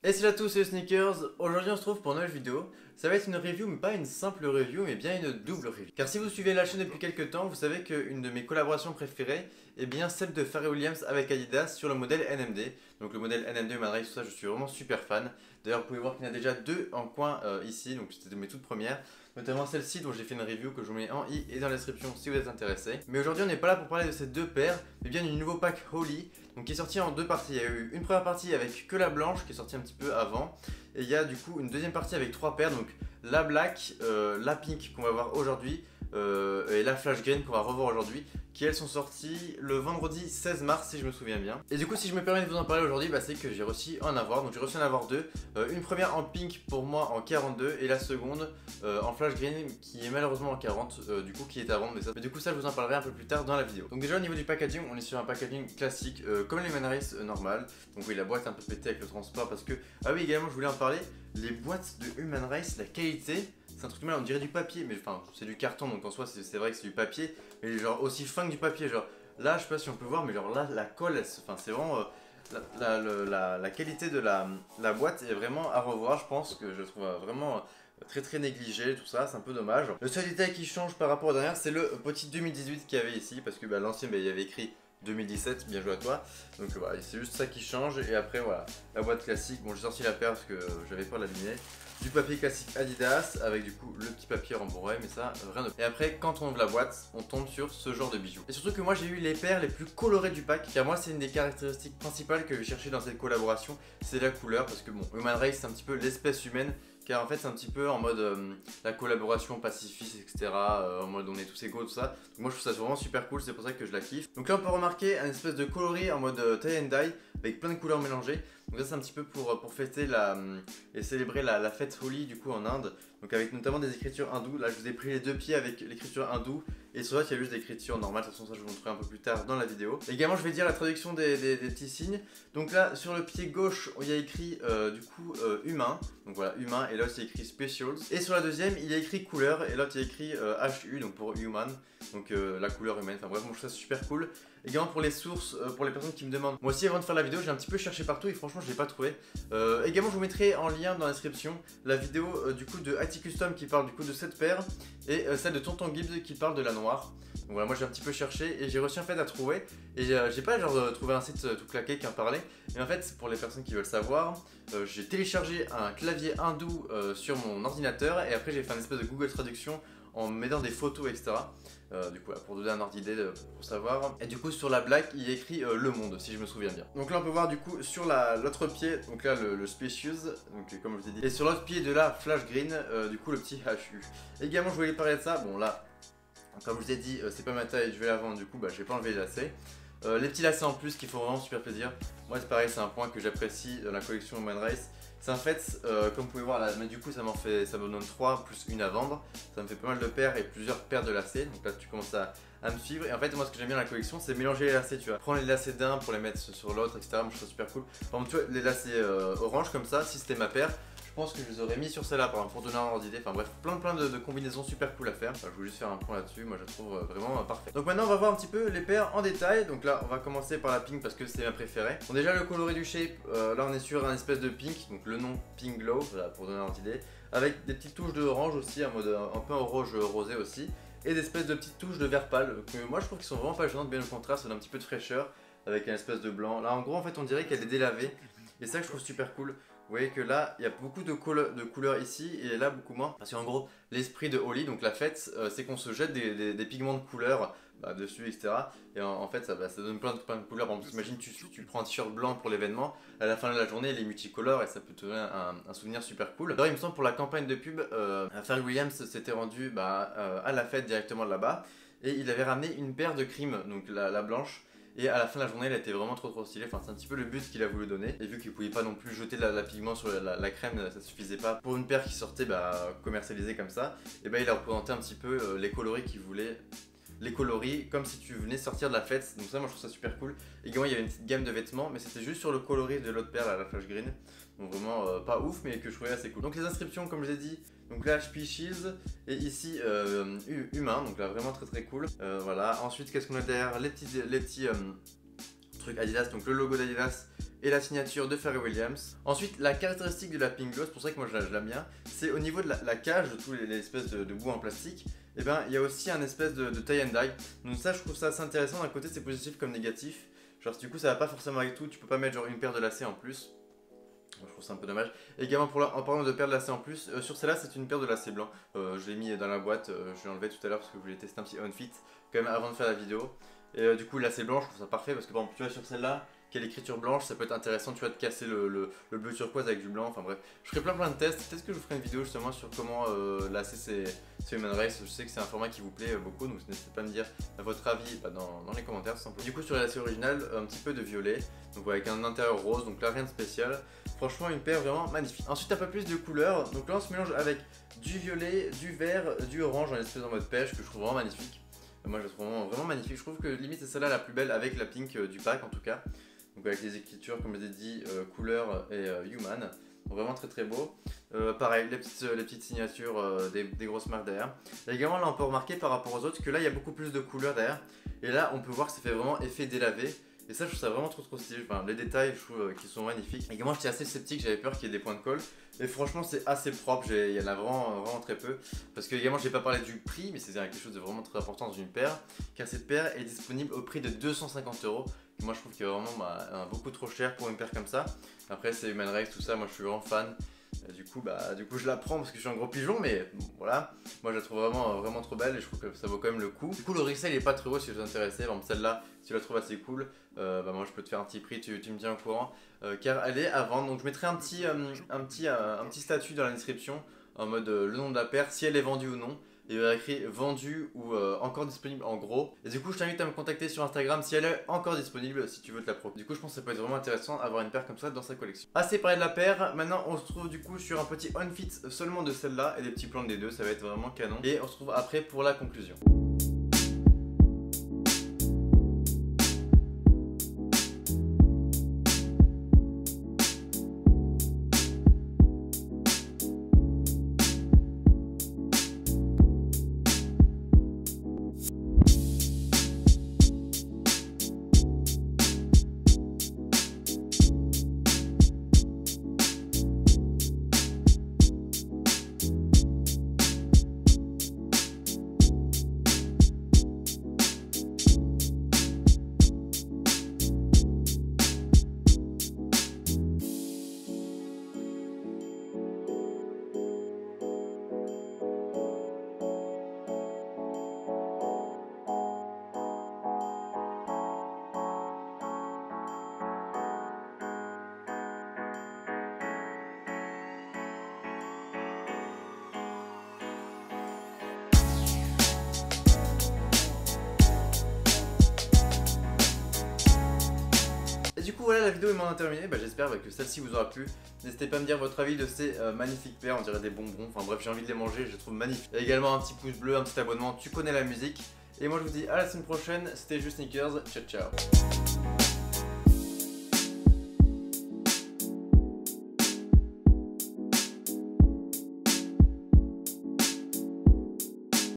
Et salut à tous, c'est Sneakers. Aujourd'hui on se retrouve pour une nouvelle vidéo. Ça va être une review, mais pas une simple review, mais bien une double review. Car si vous suivez la chaîne depuis quelques temps, vous savez qu'une de mes collaborations préférées est bien celle de Pharrell Williams avec Adidas sur le modèle NMD. Donc le modèle NMD Human Race, tout ça, je suis vraiment super fan. D'ailleurs vous pouvez voir qu'il y en a déjà deux en coin ici, donc c'était mes toutes premières. Notamment celle-ci dont j'ai fait une review que je vous mets en i et dans la description si vous êtes intéressé. Mais aujourd'hui on n'est pas là pour parler de ces deux paires, mais bien du nouveau pack Holy, donc qui est sorti en deux parties. Il y a eu une première partie avec que la blanche qui est sortie un petit peu avant, et il y a du coup une deuxième partie avec trois paires, donc la black, la pink qu'on va voir aujourd'hui, et la flash green qu'on va revoir aujourd'hui, qui elles sont sorties le vendredi 16 mars si je me souviens bien. Et du coup si je me permets de vous en parler aujourd'hui, c'est que j'ai réussi à en avoir, donc j'ai réussi à en avoir deux. Une première en pink pour moi en 42 et la seconde en flash green qui est malheureusement en 40, du coup qui est à vendre, mais du coup ça je vous en parlerai un peu plus tard dans la vidéo. Donc déjà au niveau du packaging, on est sur un packaging classique comme les Human Race normal. Donc oui, la boîte est un peu pétée avec le transport parce que, ah oui également je voulais en parler, les boîtes de Human Race, la qualité, c'est un truc de mal, on dirait du papier, mais enfin c'est du carton donc en soi c'est vrai que c'est du papier, mais genre aussi fin que du papier, genre là je sais pas si on peut voir, mais genre là la colle, enfin c'est vraiment la qualité de la boîte est vraiment à revoir. Je pense que je trouve vraiment très négligé, tout ça, c'est un peu dommage. Le seul détail qui change par rapport au dernier, c'est le petit 2018 qu'il y avait ici, parce que l'ancien il y avait écrit 2017, bien joué à toi. Donc voilà, c'est juste ça qui change. Et après voilà, la boîte classique, bon j'ai sorti la paire parce que j'avais peur de l'abîmer. Du papier classique Adidas avec du coup le petit papier rembourré, mais ça rien de. Et après quand on ouvre la boîte, on tombe sur ce genre de bijoux. Et surtout que moi j'ai eu les paires les plus colorées du pack, car moi c'est une des caractéristiques principales que je cherchais dans cette collaboration, c'est la couleur, parce que bon, Human Race c'est un petit peu l'espèce humaine. Car en fait c'est un petit peu en mode la collaboration pacifiste, etc. En mode on est tous égaux, tout ça. Donc moi je trouve ça vraiment super cool, c'est pour ça que je la kiffe. Donc là on peut remarquer un espèce de coloris en mode tie and dye avec plein de couleurs mélangées. Donc ça c'est un petit peu pour fêter et célébrer la fête Holi du coup en Inde. Donc avec notamment des écritures hindoues. Là je vous ai pris les deux pieds avec l'écriture hindoue. Et sur l'autre il y a juste des écritures normales. De toute façon ça je vous montrerai un peu plus tard dans la vidéo. Également je vais dire la traduction des petits signes. Donc là sur le pied gauche il y a écrit du coup humain. Donc voilà humain, et l'autre il y a écrit specials. Et sur la deuxième il y a écrit couleur, et l'autre il y a écrit HU, donc pour human. Donc la couleur humaine, enfin bref moi je trouve ça super cool. Également pour les sources, pour les personnes qui me demandent. Moi aussi avant de faire la vidéo j'ai un petit peu cherché partout et franchement je l'ai pas trouvé. Également je vous mettrai en lien dans la description la vidéo du coup de IT Custom qui parle du coup de cette paire, et celle de Tonton Gibbs qui parle de la noire. Donc voilà, moi j'ai un petit peu cherché et j'ai réussi en fait à trouver. Et j'ai pas genre trouvé un site tout claqué qui en parlait. Mais en fait pour les personnes qui veulent savoir, j'ai téléchargé un clavier hindou sur mon ordinateur, et après j'ai fait un espèce de Google Traduction en mettant des photos, etc. Du coup, là, pour donner un ordre d'idée pour savoir. Et du coup, sur la black, il y a écrit Le Monde, si je me souviens bien. Donc là, on peut voir du coup sur l'autre pied, donc là le Spacious, donc comme je vous ai dit. Et sur l'autre pied de la Flash Green, du coup le petit HU. Également, je voulais parler de ça. Bon là, comme je vous ai dit, c'est pas ma taille, je vais la vendre, du coup, je vais pas enlever les lacets. Les petits lacets en plus qui font vraiment super plaisir. Moi c'est pareil, c'est un point que j'apprécie dans la collection Human Race. C'est en fait, comme vous pouvez voir là, mais du coup ça me donne 3 plus une à vendre. Ça me fait pas mal de paires et plusieurs paires de lacets. Donc là tu commences à me suivre. Et en fait moi ce que j'aime bien dans la collection, c'est mélanger les lacets, tu vois. Prendre les lacets d'un pour les mettre sur l'autre, etc. Moi je trouve ça super cool. Par exemple tu vois les lacets orange comme ça, si c'était ma paire, je pense que je les aurais mis sur celle-là par exemple pour donner un ordre d'idée. Enfin bref, plein de combinaisons super cool à faire. Enfin, je voulais juste faire un point là-dessus, moi je la trouve vraiment parfait. Donc maintenant on va voir un petit peu les paires en détail. Donc là on va commencer par la pink parce que c'est ma préférée. Bon déjà le coloris du shape, là on est sur un espèce de pink, donc le nom Pink Glow, voilà, pour donner un ordre d'idée. Avec des petites touches de orange aussi, en mode un peu en rouge rosé aussi. Et des espèces de petites touches de vert pâle, que moi je trouve qu'ils sont vraiment pas gênantes, bien au contraire, ça donne un petit peu de fraîcheur. Avec un espèce de blanc. Là en gros en fait on dirait qu'elle est délavée. Et ça que je trouve super cool. Vous voyez que là, il y a beaucoup de couleurs ici, et là beaucoup moins. Parce qu'en gros, l'esprit de Holi, donc la fête, c'est qu'on se jette des pigments de couleurs dessus, etc. Et en fait, ça donne plein de couleurs. Par exemple, imagine, tu prends un t-shirt blanc pour l'événement, à la fin de la journée, il est multicolore, et ça peut te donner un souvenir super cool. Alors, il me semble pour la campagne de pub, Pharrell Williams s'était rendu à la fête directement là-bas, et il avait ramené une paire de crimes, donc la blanche. Et à la fin de la journée, elle était vraiment trop stylée. Enfin, c'est un petit peu le but qu'il a voulu donner. Et vu qu'il pouvait pas non plus jeter la pigment sur la crème, ça suffisait pas. Pour une paire qui sortait commercialisée comme ça, et il a représenté un petit peu les coloris qu'il voulait. Les coloris comme si tu venais sortir de la fête. Donc ça moi je trouve ça super cool. Également il y avait une petite gamme de vêtements, mais c'était juste sur le coloris de l'autre paire, la Flash Green. Donc vraiment pas ouf, mais que je trouvais assez cool. Donc les inscriptions comme je l'ai dit, donc là Species, et ici humain, donc là vraiment très cool. Voilà, ensuite qu'est-ce qu'on a derrière, les petits trucs Adidas, donc le logo d'Adidas et la signature de Pharrell Williams. Ensuite, la caractéristique de la Pink Glow, c'est pour ça que moi je l'aime bien, c'est au niveau de la cage, de tous les espèces de bouts en plastique, et ben il y a aussi un espèce de tie and dye. Donc ça je trouve ça assez intéressant, d'un côté c'est positif comme négatif. Genre du coup ça va pas forcément avec tout, tu peux pas mettre genre une paire de lacets en plus. Je trouve ça un peu dommage. Également en parlant de paire de lacets en plus, sur celle-là c'est une paire de lacets blancs. Je l'ai mis dans la boîte, je l'ai enlevé tout à l'heure parce que je voulais tester un petit on-fit quand même avant de faire la vidéo. Et du coup lacets blancs je trouve ça parfait parce que par exemple tu vois sur celle-là, qui a l'écriture blanche, ça peut être intéressant tu vois de casser le bleu turquoise avec du blanc, enfin bref. Je ferai plein de tests, peut-être que je vous ferai une vidéo justement sur comment lacer ces Human Race. Je sais que c'est un format qui vous plaît beaucoup, donc n'hésitez pas à me dire à votre avis dans les commentaires tout simplement. Du coup sur les lacets originales, un petit peu de violet, donc avec un intérieur rose, donc là rien de spécial. Franchement une paire vraiment magnifique. Ensuite un peu plus de couleurs, donc là on se mélange avec du violet, du vert, du orange en espèce en mode pêche que je trouve vraiment magnifique. Moi je la trouve vraiment magnifique, je trouve que limite c'est celle-là la plus belle avec la pink du pack en tout cas. Donc avec les écritures comme je l'ai dit, couleur et human, donc vraiment très beau. Pareil, les petites signatures des grosses marques derrière. Et également là on peut remarquer par rapport aux autres que là il y a beaucoup plus de couleurs derrière. Et là on peut voir que ça fait vraiment effet délavé. Et ça je trouve ça vraiment trop stylé, enfin, les détails je trouve qu'ils sont magnifiques. Également j'étais assez sceptique, j'avais peur qu'il y ait des points de colle. Et franchement c'est assez propre, il y en a vraiment très peu. Parce que également je n'ai pas parlé du prix, mais c'est quelque chose de vraiment très important dans une paire. Car cette paire est disponible au prix de 250 €. Moi je trouve qu'il est vraiment beaucoup trop cher pour une paire comme ça. Après c'est Human Race, tout ça, moi je suis vraiment fan. Du coup je la prends parce que je suis un gros pigeon, mais bon, voilà. Moi je la trouve vraiment trop belle et je trouve que ça vaut quand même le coup. Du coup le resale il est pas très gros si vous êtes intéressé. Par exemple celle-là, si tu la trouves assez cool, moi je peux te faire un petit prix, tu me tiens au courant. Car elle est à vendre, donc je mettrai un petit statut dans la description en mode le nom de la paire, si elle est vendue ou non. Et il y aura écrit vendu ou encore disponible en gros. Et du coup je t'invite à me contacter sur Instagram si elle est encore disponible, si tu veux te la procurer. Du coup je pense que ça peut être vraiment intéressant d'avoir une paire comme ça dans sa collection. Assez parlé de la paire, maintenant on se trouve du coup sur un petit on-fit seulement de celle-là et des petits plans des deux, ça va être vraiment canon. Et on se retrouve après pour la conclusion. Du coup voilà, la vidéo est maintenant terminée, j'espère que celle-ci vous aura plu. N'hésitez pas à me dire votre avis de ces magnifiques paires, on dirait des bonbons, enfin bref j'ai envie de les manger, je les trouve magnifiques. Il y a également un petit pouce bleu, un petit abonnement, tu connais la musique. Et moi je vous dis à la semaine prochaine, c'était juste Sneakers, ciao ciao.